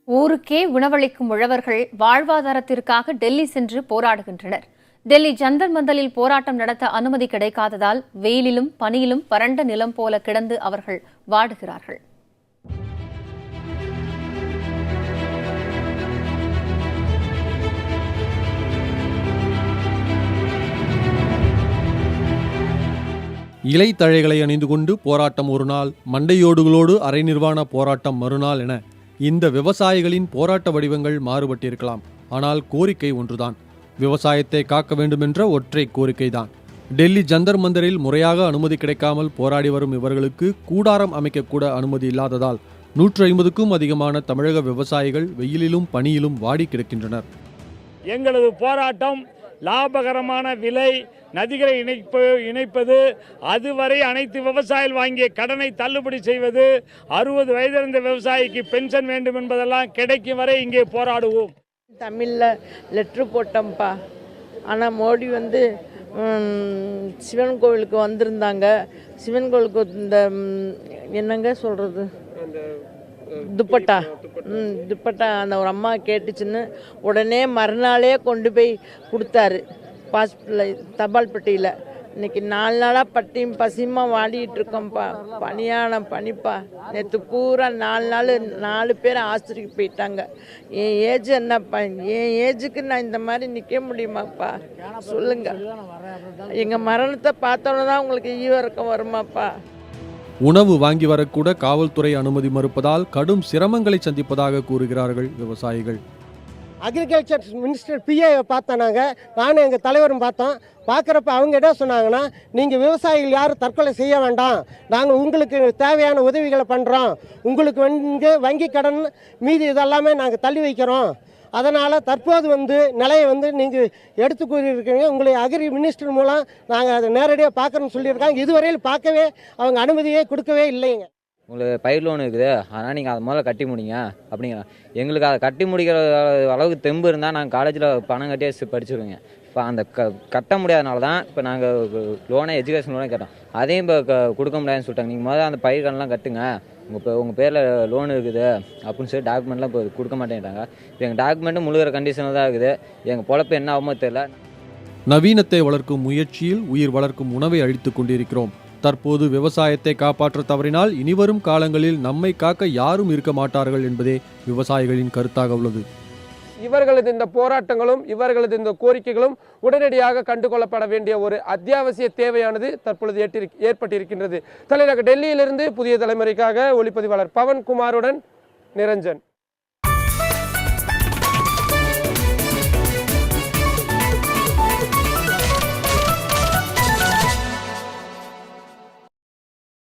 ஊருக்கே உணவளிக்கும் உழவர்கள் வாழ்வாதாரத்திற்காக டெல்லி சென்று போராடுகின்றனர். டெல்லி ஜந்தர் மந்தரில் போராட்டம் நடத்த அனுமதி கிடைக்காததால் வெயிலிலும் பனியிலும் வறண்ட நிலம் போல கிடந்து அவர்கள் வாடுகிறார்கள். இலைத்தழைகளை அணிந்து கொண்டு போராட்டம் ஒரு நாள், மண்டையோடுகளோடு அரை நிர்வாண போராட்டம் மறுநாள் என இந்த விவசாயிகளின் போராட்ட வடிவங்கள் மாறுபட்டிருக்கலாம். ஆனால் கோரிக்கை ஒன்றுதான், விவசாயத்தை காக்க வேண்டுமென்ற ஒற்றை கோரிக்கைதான். டெல்லி ஜந்தர் மந்தரில் முறையாக அனுமதி கிடைக்காமல் போராடி வரும் இவர்களுக்கு கூடாரம் அமைக்கக்கூட அனுமதி இல்லாததால் 150க்கும் அதிகமான தமிழக விவசாயிகள் வெயிலிலும் பனியிலும் வாடி கிடக்கின்றனர். எங்களது போராட்டம் லாபகரமான விலை, நதிகளை இணைப்பது, அதுவரை அனைத்து விவசாயிகள் வாங்கிய கடனை தள்ளுபடி செய்வது, 60 வயதிருந்த விவசாயிக்கு பென்ஷன் வேண்டும் என்பதெல்லாம் கிடைக்கும் வரை இங்கே போராடுவோம். தமிழில் லெட்ரு போட்டோம்ப்பா. ஆனால் மோடி சிவன் கோவிலுக்கு வந்திருந்தாங்க. சிவன் கோவிலுக்கு இந்த என்னங்க சொல்கிறது, துப்பட்டா அந்த ஒரு அம்மா கேட்டுச்சுன்னு உடனே மறுநாளே கொண்டு போய் கொடுத்தாரு ஹாஸ்பிட்டலில், தபால் பெட்டியில். இன்னைக்கு 4 நாளாக பட்டியும் பசியுமா வாடிட்டு இருக்கோம்ப்பா. பனிப்பா. நேற்று பூரா 4 நாள் 4 பேர் ஆஸ்பத்திரிக்கு போயிட்டாங்க. என் ஏஜ் என்னப்பா, என் ஏஜுக்கு நான் இந்த மாதிரி நிற்க முடியுமாப்பா சொல்லுங்க. எங்கள் மரணத்தை பார்த்தோன்னு தான் உங்களுக்கு ஈவரக்கம் வருமாப்பா. உணவு வாங்கி வரக்கூட காவல்துறை அனுமதி மறுப்பதால் கடும் சிரமங்களை சந்திப்பதாக கூறுகிறார்கள் விவசாயிகள். அக்ரிகல்ச்சர் மினிஸ்டர் பிஏ பார்த்தோம், நானும் எங்கள் தலைவரும் பார்த்தோம். பார்க்குறப்ப அவங்க என்ன சொன்னாங்கன்னா, நீங்கள் விவசாயிகள் யாரும் தற்கொலை செய்ய வேண்டாம், நாங்கள் உங்களுக்கு தேவையான உதவிகளை பண்ணுறோம், உங்களுக்கு வங்கி கடன் மீதி இதெல்லாமே நாங்கள் தள்ளி வைக்கிறோம். அதனால் தற்போது நிலையை நீங்கள் எடுத்து கூறியிருக்கீங்க. உங்களை அக்ரி மினிஸ்டர் மூலம் நாங்கள் அதை நேரடியாக பார்க்குறோன்னு சொல்லியிருக்காங்க. இதுவரையில் பார்க்கவே அவங்க அனுமதியே கொடுக்கவே இல்லைங்க. உங்களுக்கு பயிர் லோன் இருக்குது, அதனால் நீங்கள் அதை முதல்ல கட்டி முடிங்க அப்படிங்கிறோம். எங்களுக்கு அதை கட்டி முடிக்கிற அளவுக்கு தெம்பு இருந்தால் நாங்கள் காலேஜில் பணம் கட்டியே படிச்சுருவோங்க. இப்போ அந்த கட்ட முடியாதனால தான் இப்போ நாங்கள் லோனை, எஜுகேஷன் லோனே கேட்டோம். அதையும் இப்போ கொடுக்க முடியாதுன்னு சொல்லிட்டாங்க. நீங்கள் முதல்ல அந்த பயிர் கடன்லாம் கட்டுங்க, உங்கள் பேரில் லோன் இருக்குது அப்படின்னு சொல்லி டாக்குமெண்ட்லாம் இப்போ கொடுக்க மாட்டேங்கிறாங்க. இப்போ எங்கள் டாக்குமெண்ட்டும் முழுகிற கண்டிஷனில் தான் இருக்குது. எங்கள் பொழப்பு என்ன ஆகுமோ தெரியல. நவீனத்தை வளர்க்கும் முயற்சியில் உயிர் வளர்க்கும் உணவை அழித்துக் கொண்டிருக்கிறோம். தற்போது விவசாயத்தை காப்பாற்ற தவறினால் இனிவரும் காலங்களில் நம்மை காக்க யாரும் இருக்க மாட்டார்கள் என்பதே விவசாயிகளின் கருத்தாக உள்ளது. இவர்களது இந்த போராட்டங்களும் இவர்களது இந்த கோரிக்கைகளும் உடனடியாக கண்டுகொள்ளப்பட வேண்டிய ஒரு அத்தியாவசிய தேவையானது தற்பொழுது ஏற்பட்டிருக்கின்றது. தலைநகர் டெல்லியிலிருந்து புதிய தலைமுறைக்காக ஒளிப்பதிவாளர் பவன்குமாருடன் நிரஞ்சன்.